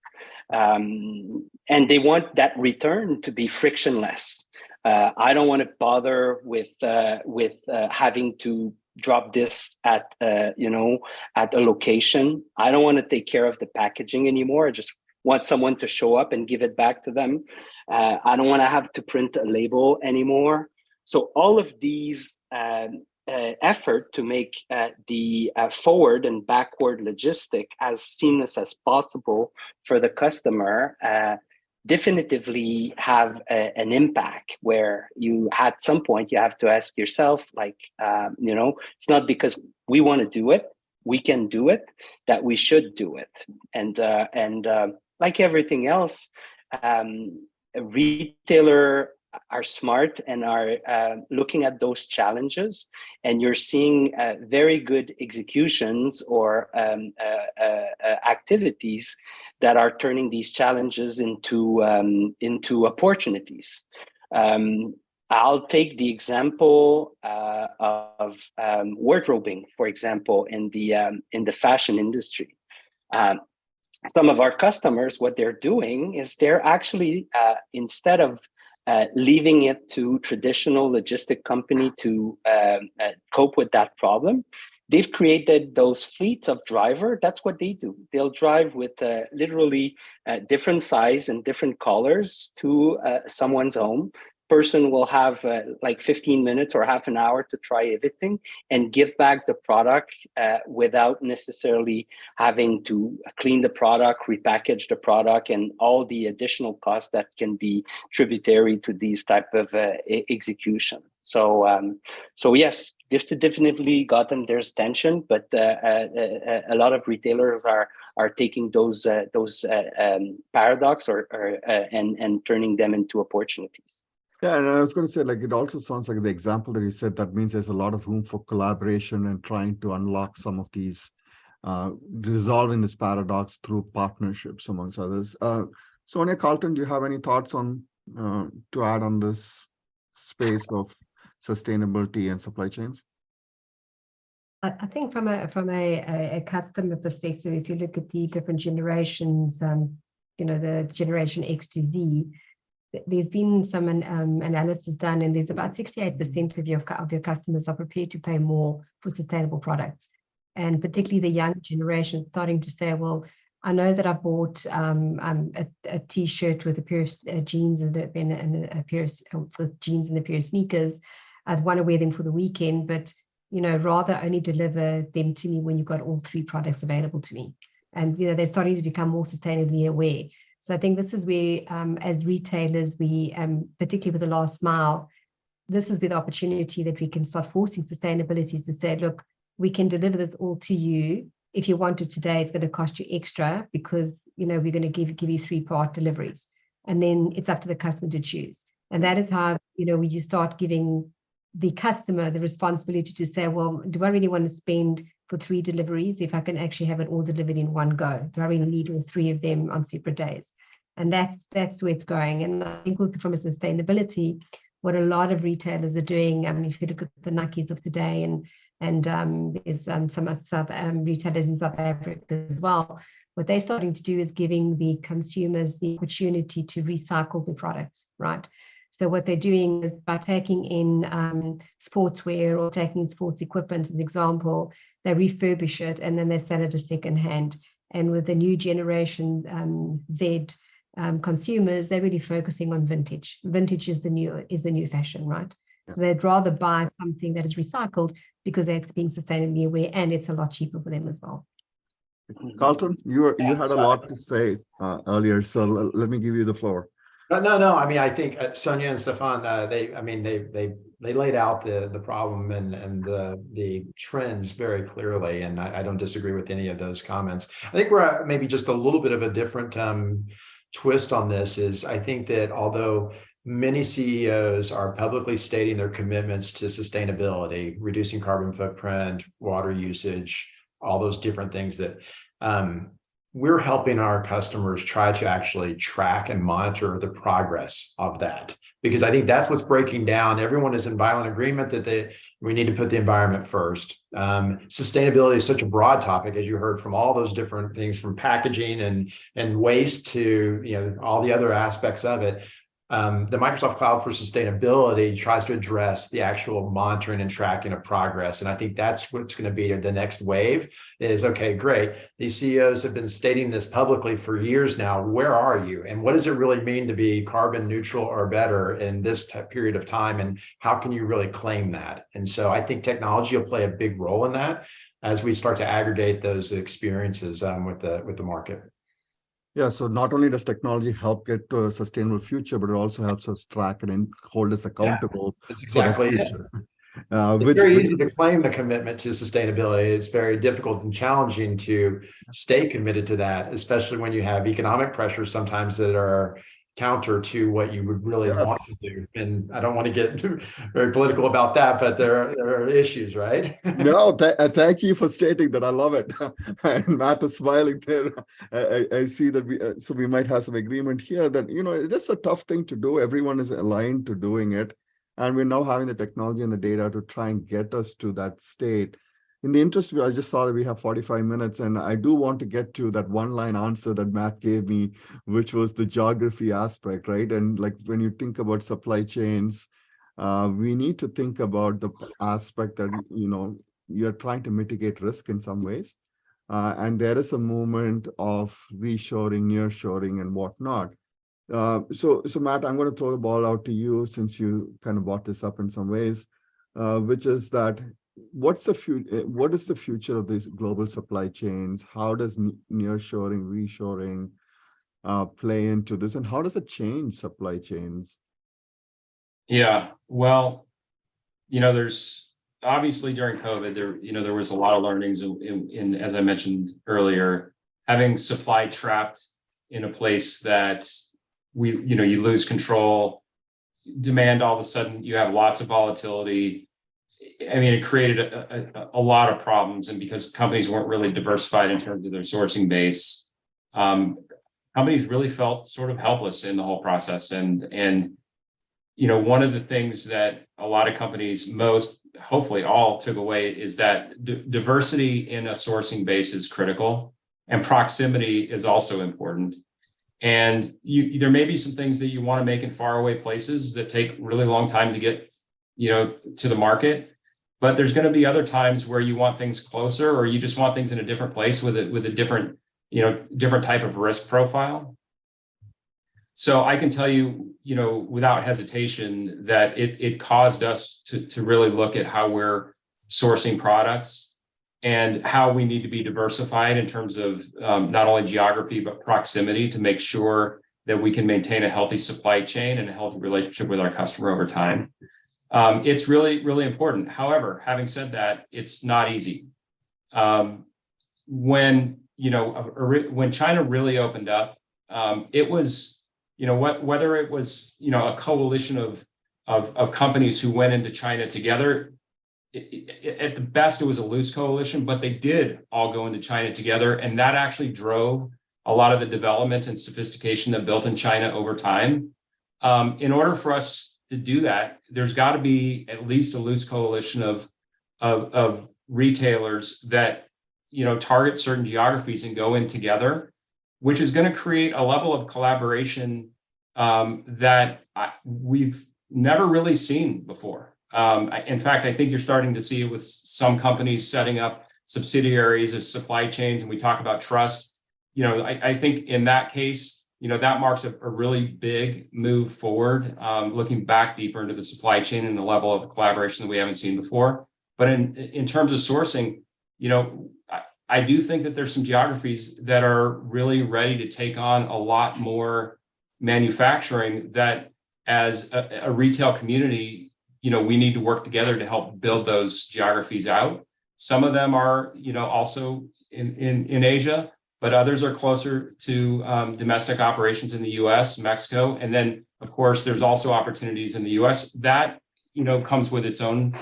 [SPEAKER 5] And they want that return to be frictionless. I don't want to bother with having to drop this at at a location. I don't want to take care of the packaging anymore. I just want someone to show up and give it back to them. I don't want to have to print a label anymore. So all of these effort to make the forward and backward logistic as seamless as possible for the customer definitively have an impact, where you at some point you have to ask yourself, like, it's not because we want to do it, we can do it, that we should do it. And like everything else, a retailer are smart and are looking at those challenges, and you're seeing very good executions or activities that are turning these challenges into opportunities. I'll take the example of wardrobing, for example, in the fashion industry. Some of our customers, what they're doing is they're actually instead of leaving it to traditional logistic company to cope with that problem, they've created those fleets of driver. That's what they do. They'll drive with literally different size and different colors to someone's home. Person will have like 15 minutes or half an hour to try everything and give back the product without necessarily having to clean the product, repackage the product, and all the additional costs that can be tributary to these type of execution. So yes, this definitely got them. There's tension, but a lot of retailers are taking those paradox and turning them into opportunities.
[SPEAKER 1] Yeah, and I was going to say, like, it also sounds like the example that you said, that means there's a lot of room for collaboration and trying to unlock some of these, resolving this paradox through partnerships amongst others. Sonia, Carlton, do you have any thoughts on to add on this space of sustainability and supply chains?
[SPEAKER 3] I think from a customer perspective, if you look at the different generations, the generation X to Z, there's been some analysis done, and there's about 68% of your customers are prepared to pay more for sustainable products, and particularly the young generation starting to say, well, I know that I bought a t-shirt with a pair of jeans and a pair of jeans and a pair of sneakers. I'd want to wear them for the weekend, but rather only deliver them to me when you've got all three products available to me. And they're starting to become more sustainably aware. So I think this is where, as retailers, we, particularly with the last mile, this is where the opportunity that we can start forcing sustainability to say, look, we can deliver this all to you. If you want it today, it's going to cost you extra because, we're going to give you 3-part deliveries. And then it's up to the customer to choose. And that is how, you start giving the customer the responsibility to say, well, do I really want to spend for 3 deliveries if I can actually have it all delivered in one go? Do I really need all 3 of them on separate days? And that's where it's going. And I think also from a sustainability, what a lot of retailers are doing, I mean, if you look at the Nikes of today, and there's some retailers in South Africa as well, what they're starting to do is giving the consumers the opportunity to recycle the products, right? So what they're doing is by taking in sportswear or taking sports equipment as an example, they refurbish it and then they sell it as second hand. And with the new generation Z consumers, they're really focusing on vintage. Vintage is the new fashion, right? So they'd rather buy something that is recycled because it's being sustainably aware and it's a lot cheaper for them as well.
[SPEAKER 1] Carlton, you had a lot to say earlier, so let me give you the floor.
[SPEAKER 2] No. I mean, I think Sonia and Stefan, they laid out the problem and the trends very clearly, and I don't disagree with any of those comments. I think we're at maybe just a little bit of a different twist on this. Is I think that although many CEOs are publicly stating their commitments to sustainability, reducing carbon footprint, water usage, all those different things that we're helping our customers try to actually track and monitor the progress of that, because I think that's what's breaking down. Everyone is in violent agreement that we need to put the environment first. Sustainability is such a broad topic, as you heard, from all those different things, from packaging and waste to all the other aspects of it. The Microsoft Cloud for Sustainability tries to address the actual monitoring and tracking of progress. And I think that's what's going to be the next wave is, okay, great. These CEOs have been stating this publicly for years now. Where are you? And what does it really mean to be carbon neutral or better in this period of time? And how can you really claim that? And so I think technology will play a big role in that as we start to aggregate those experiences with the market.
[SPEAKER 1] Yeah, so not only does technology help get to a sustainable future, but it also helps us track and hold us accountable
[SPEAKER 2] that's exactly
[SPEAKER 1] for that future.
[SPEAKER 2] It's very easy to claim the commitment to sustainability. It's very difficult and challenging to stay committed to that, especially when you have economic pressures sometimes that are counter to what you would really want to do. And I don't want to get very political about that, but there are issues, right?
[SPEAKER 1] No, thank you for stating that. I love it. And Matt is smiling there. I see that so we might have some agreement here that, it is a tough thing to do. Everyone is aligned to doing it. And we're now having the technology and the data to try and get us to that state. In the interest, I just saw that we have 45 minutes, and I do want to get to that one-line answer that Matt gave me, which was the geography aspect, right? And like when you think about supply chains, we need to think about the aspect that, you're trying to mitigate risk in some ways. And there is a movement of reshoring, nearshoring, and whatnot. So Matt, I'm going to throw the ball out to you since you kind of brought this up in some ways, which is that what is the future of these global supply chains? How does nearshoring, reshoring play into this, and how does it change supply chains?
[SPEAKER 4] Yeah, well, there's obviously during COVID, there was a lot of learnings in as I mentioned earlier, having supply trapped in a place that you lose control demand, all of a sudden you have lots of volatility. I mean, it created a lot of problems, and because companies weren't really diversified in terms of their sourcing base, companies really felt sort of helpless in the whole process. And one of the things that a lot of companies, hopefully all, took away is that diversity in a sourcing base is critical, and proximity is also important. And there may be some things that you want to make in faraway places that take really long time to get, to the market. But there's going to be other times where you want things closer, or you just want things in a different place with a different, different type of risk profile. So I can tell you, without hesitation, that it caused us to really look at how we're sourcing products and how we need to be diversified in terms of not only geography, but proximity, to make sure that we can maintain a healthy supply chain and a healthy relationship with our customer over time. It's really, really important. However, having said that, it's not easy. When China really opened up, it was, whether it was, a coalition of companies who went into China together, at the best, it was a loose coalition, but they did all go into China together. And that actually drove a lot of the development and sophistication that built in China over time. In order for us to do that, there's got to be at least a loose coalition of retailers that, target certain geographies and go in together, which is going to create a level of collaboration that we've never really seen before. In fact, I think you're starting to see it with some companies setting up subsidiaries as supply chains, and we talk about trust. I think in that case, that marks a really big move forward, looking back deeper into the supply chain and the level of collaboration that we haven't seen before. But in terms of sourcing, I do think that there's some geographies that are really ready to take on a lot more manufacturing, that as a retail community, we need to work together to help build those geographies out. Some of them are, also in Asia, but others are closer to domestic operations in the US, Mexico. And then, of course, there's also opportunities in the US that, comes with its own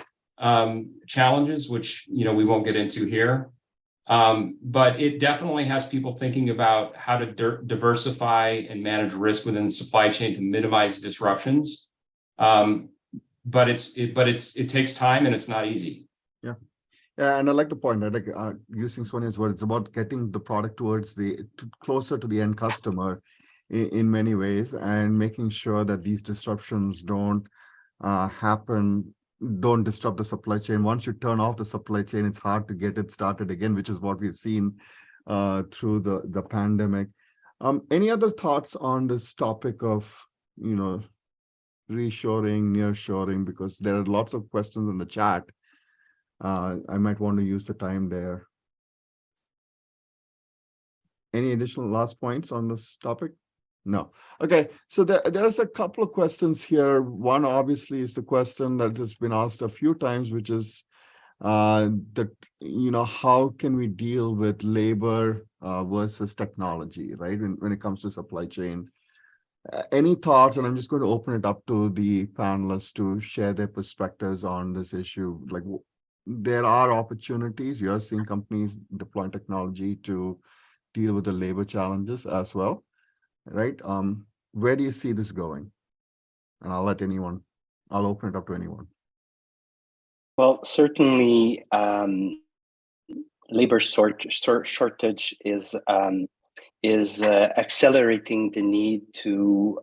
[SPEAKER 4] challenges, which, we won't get into here. But it definitely has people thinking about how to diversify and manage risk within the supply chain to minimize disruptions. But it takes time, and it's not easy.
[SPEAKER 1] Yeah, and I like the point. I like using Sonia's word. It's about getting the product towards closer to the end customer in many ways, and making sure that these disruptions don't happen, don't disrupt the supply chain. Once you turn off the supply chain, it's hard to get it started again, which is what we've seen through the pandemic. Any other thoughts on this topic of, reshoring, nearshoring, because there are lots of questions in the chat. I might want to use the time there. Any additional last points on this topic? No. Okay, so there's a couple of questions here. One obviously is the question that has been asked a few times, which is that, how can we deal with labor versus technology, right? When it comes to supply chain. Any thoughts? And I'm just going to open it up to the panelists to share their perspectives on this issue. Like, there are opportunities. You are seeing companies deploying technology to deal with the labor challenges as well, right? Where do you see this going? And I'll open it up to anyone.
[SPEAKER 5] Well, certainly, labor shortage is accelerating the need to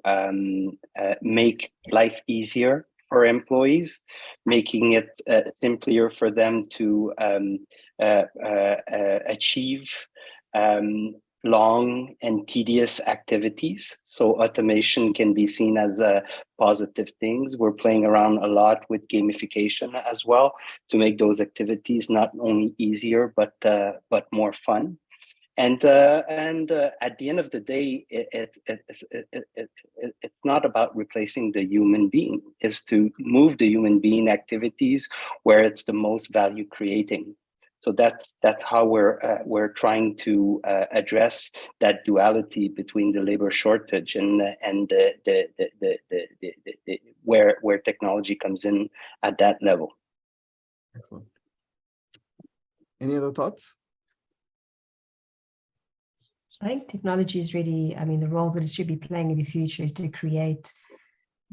[SPEAKER 5] make life easier for employees, making it simpler for them to achieve long and tedious activities. So automation can be seen as a positive things. We're playing around a lot with gamification as well to make those activities not only easier, but more fun. And at the end of the day, it's not about replacing the human being. It's to move the human being activities where it's the most value creating. So that's how we're trying to address that duality between the labor shortage and where technology comes in at that level.
[SPEAKER 1] Excellent. Any other thoughts?
[SPEAKER 3] I think technology is really, I mean, the role that it should be playing in the future is to create,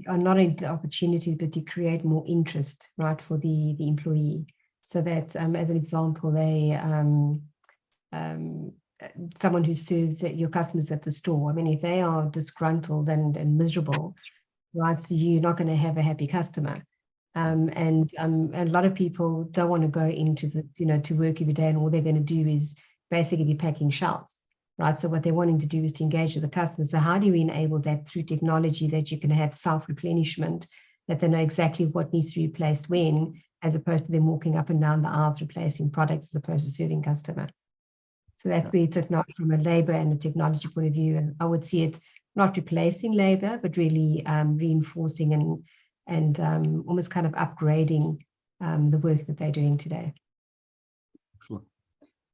[SPEAKER 3] not only the opportunities, but to create more interest, right, for the employee. So that, as an example, someone who serves your customers at the store, I mean, if they are disgruntled and miserable, right, so you're not going to have a happy customer. And a lot of people don't want to go into to work every day, and all they're going to do is basically be packing shelves, right? So what they're wanting to do is to engage with the customer. So how do we enable that through technology, that you can have self-replenishment, that they know exactly what needs to be replaced when, as opposed to them walking up and down the aisles replacing products as opposed to serving customer. So that's where it's not from a labor and a technology point of view. And I would see it not replacing labor, but really reinforcing and almost kind of upgrading the work that they're doing today.
[SPEAKER 1] Excellent.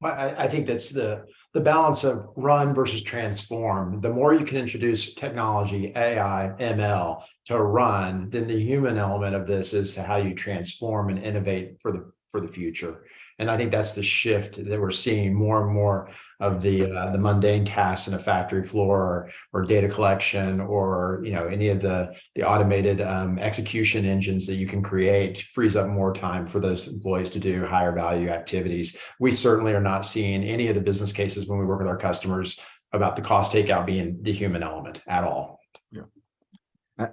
[SPEAKER 2] I think that's the balance of run versus transform. The more you can introduce technology, AI, ML to run, then the human element of this is how you transform and innovate for the future. And I think that's the shift that we're seeing. More and more of the mundane tasks in a factory floor or data collection, or any of the automated execution engines that you can create frees up more time for those employees to do higher value activities. We certainly are not seeing any of the business cases when we work with our customers about the cost takeout being the human element at all.
[SPEAKER 1] Yeah.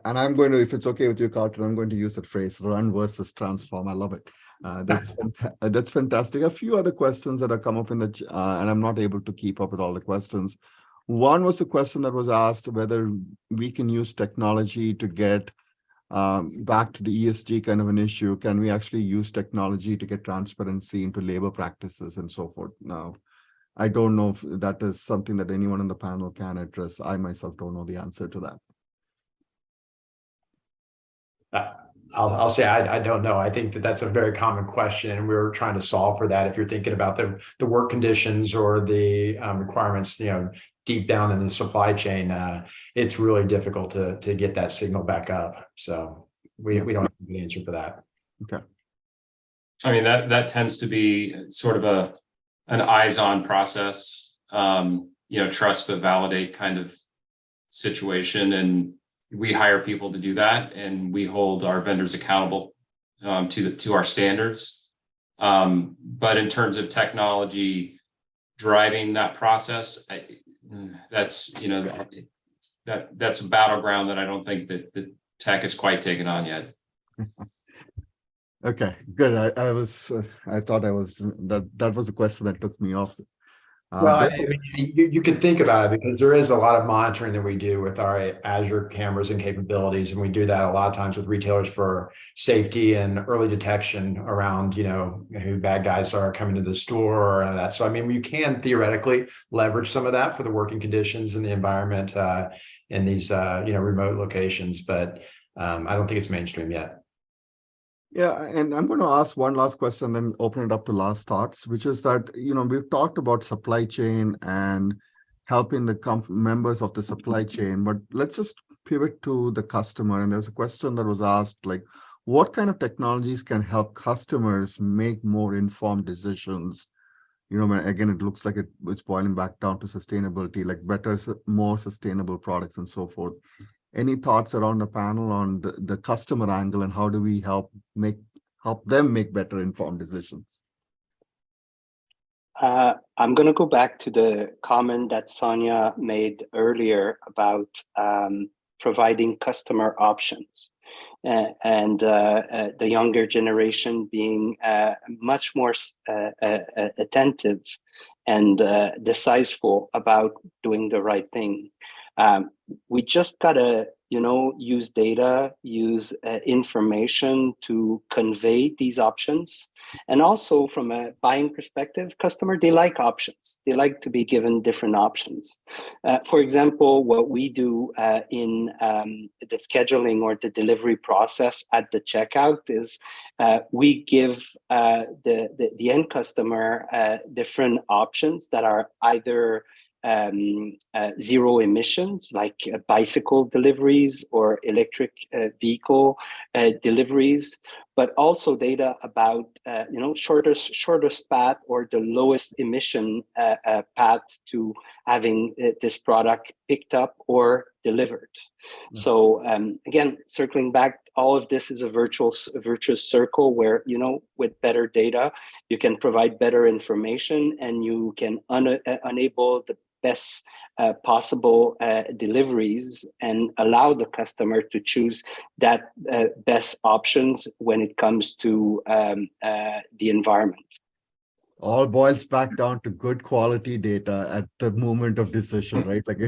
[SPEAKER 1] And I'm going to, if it's okay with you, Carlton, I'm going to use that phrase, run versus transform. I love it. That's fantastic. A few other questions that have come up in the and I'm not able to keep up with all the questions. One was the question that was asked whether we can use technology to get back to the ESG kind of an issue. Can we actually use technology to get transparency into labor practices and so forth? Now, I don't know if that is something that anyone on the panel can address. I myself don't know the answer to that.
[SPEAKER 2] I'll say I don't know. I think that's a very common question, and we're trying to solve for that. If you're thinking about the work conditions or the requirements, deep down in the supply chain, it's really difficult to get that signal back up. So we don't have an answer for that.
[SPEAKER 1] Okay.
[SPEAKER 4] I mean, that tends to be sort of an eyes-on process, trust but validate kind of situation, and we hire people to do that, and we hold our vendors accountable to our standards. But in terms of technology driving that process, that's that's a battleground that I don't think that the tech is quite taken on yet.
[SPEAKER 1] Okay, good. I thought that was a question that took me off.
[SPEAKER 2] Well, you could think about it, because there is a lot of monitoring that we do with our Azure cameras and capabilities, and we do that a lot of times with retailers for safety and early detection around, who bad guys are coming to the store or that. So, I mean, you can theoretically leverage some of that for the working conditions and the environment in these, remote locations, but I don't think it's mainstream yet.
[SPEAKER 1] Yeah, and I'm going to ask one last question, then open it up to last thoughts, which is that, we've talked about supply chain and helping the members of the supply chain, but let's just pivot to the customer. And there's a question that was asked, like, what kind of technologies can help customers make more informed decisions? Again, it looks like it's boiling back down to sustainability, like better, more sustainable products and so forth. Any thoughts around the panel on the customer angle, and how do we help them make better informed decisions?
[SPEAKER 5] I'm going to go back to the comment that Sonia made earlier about providing customer options, and the younger generation being much more attentive and decisive about doing the right thing. We just gotta, use data, use information to convey these options. And also from a buying perspective, they like options. They like to be given different options. For example, what we do in the scheduling or the delivery process at the checkout is we give the end customer different options that are either zero emissions, like bicycle deliveries or electric vehicle deliveries, but also data about shortest path or the lowest emission path to having this product picked up or delivered. So again, circling back, all of this is a virtuous circle where, with better data, you can provide better information and you can enable the best possible deliveries and allow the customer to choose that best options when it comes to the environment.
[SPEAKER 1] All boils back down to good quality data at the moment of decision, right? Like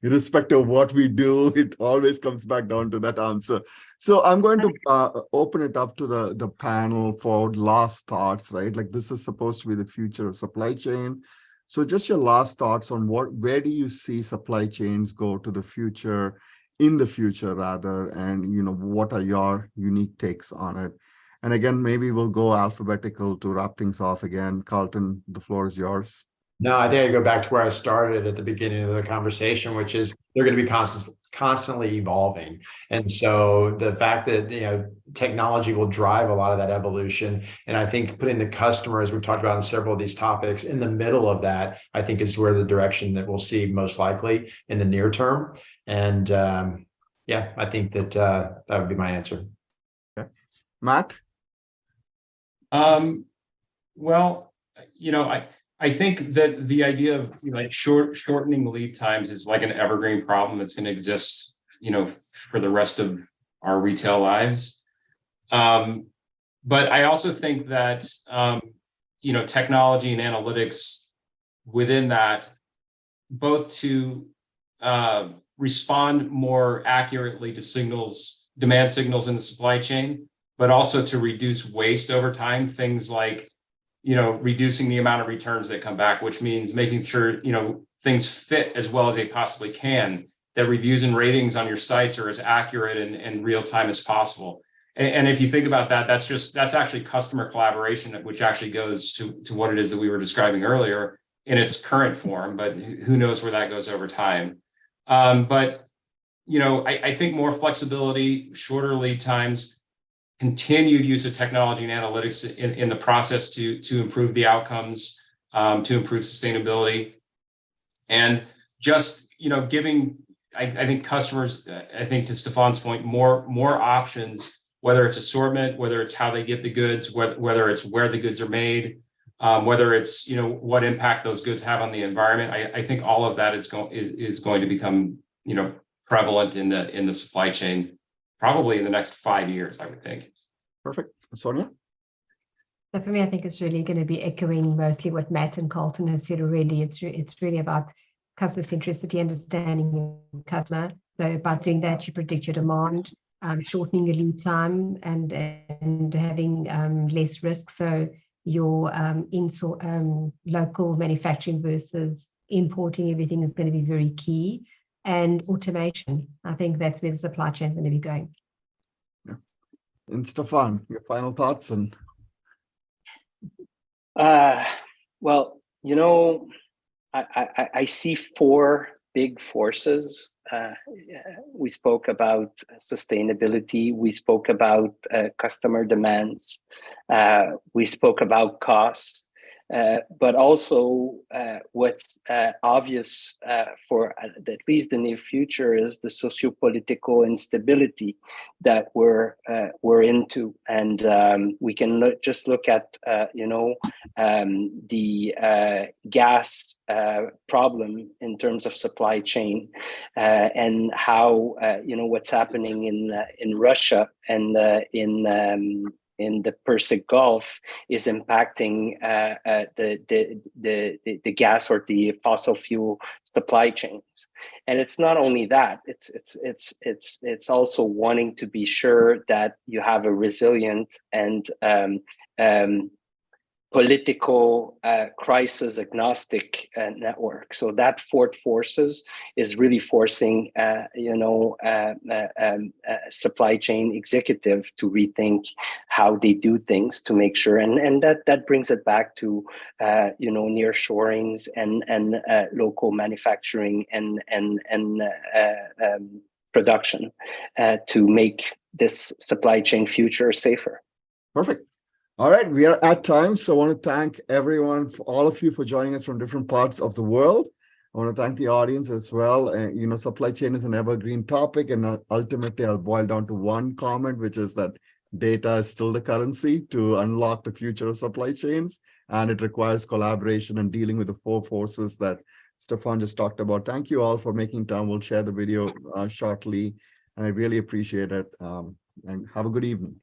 [SPEAKER 1] irrespective of what we do, it always comes back down to that answer. So I'm going to open it up to the panel for last thoughts, right? Like this is supposed to be the future of supply chain. So just your last thoughts on where do you see supply chains go to the future, in the future rather, and what are your unique takes on it? And again, maybe we'll go alphabetical to wrap things off again. Carlton, the floor is yours.
[SPEAKER 2] No, I think I go back to where I started at the beginning of the conversation, which is they're going to be constantly evolving. And so the fact that, technology will drive a lot of that evolution. And I think putting the customer, as we've talked about in several of these topics, in the middle of that, I think is where the direction that we'll see most likely in the near term. And I think that that would be my answer.
[SPEAKER 1] Okay. Matt?
[SPEAKER 4] Well, I think that the idea of shortening lead times is like an evergreen problem that's going to exist, for the rest of our retail lives. But I also think that, technology and analytics within that, both to respond more accurately to demand signals in the supply chain, but also to reduce waste over time, things like, reducing the amount of returns that come back, which means making sure, things fit as well as they possibly can, that reviews and ratings on your sites are as accurate and real time as possible. And if you think about that, that's actually customer collaboration, which actually goes to what it is that we were describing earlier in its current form, but who knows where that goes over time. But I think more flexibility, shorter lead times, continued use of technology and analytics in the process to improve the outcomes, to improve sustainability, and just giving I think customers, I think to Stefan's point, more options, whether it's assortment, whether it's how they get the goods, whether it's where the goods are made, whether it's what impact those goods have on the environment. I think all of that is going to become prevalent in the supply chain, probably in the next 5 years, I would think.
[SPEAKER 1] Perfect. Sonia?
[SPEAKER 3] So for me, I think it's really going to be echoing mostly what Matt and Carlton have said already. It's really about customer centricity, understanding customer. So by doing that, you predict your demand, shortening your lead time, and having less risk. So your local manufacturing versus importing everything is going to be very key. And automation, I think that's where the supply chain is going to be going.
[SPEAKER 1] Yeah. And Stefan, your final thoughts? And
[SPEAKER 5] well, I see four big forces. We spoke about sustainability. We spoke about customer demands. We spoke about costs. But also what's obvious for at least the near future is the socio-political instability that we're into, and we can just look at the gas problem in terms of supply chain, and how what's happening in Russia and in the Persian Gulf is impacting the gas or the fossil fuel supply chains. And it's not only that; it's also wanting to be sure that you have a resilient and political crisis agnostic network. So that four forces is really forcing, supply chain executive to rethink how they do things to make sure, and that brings it back to, nearshorings and local manufacturing and production to make this supply chain future safer.
[SPEAKER 1] Perfect. All right, we are at time. So I want to thank everyone, all of you for joining us from different parts of the world. I want to thank the audience as well. Supply chain is an evergreen topic, and ultimately I'll boil down to one comment, which is that data is still the currency to unlock the future of supply chains, and it requires collaboration and dealing with the four forces that Stefan just talked about. Thank you all for making time. We'll share the video shortly, and I really appreciate it. And have a good evening.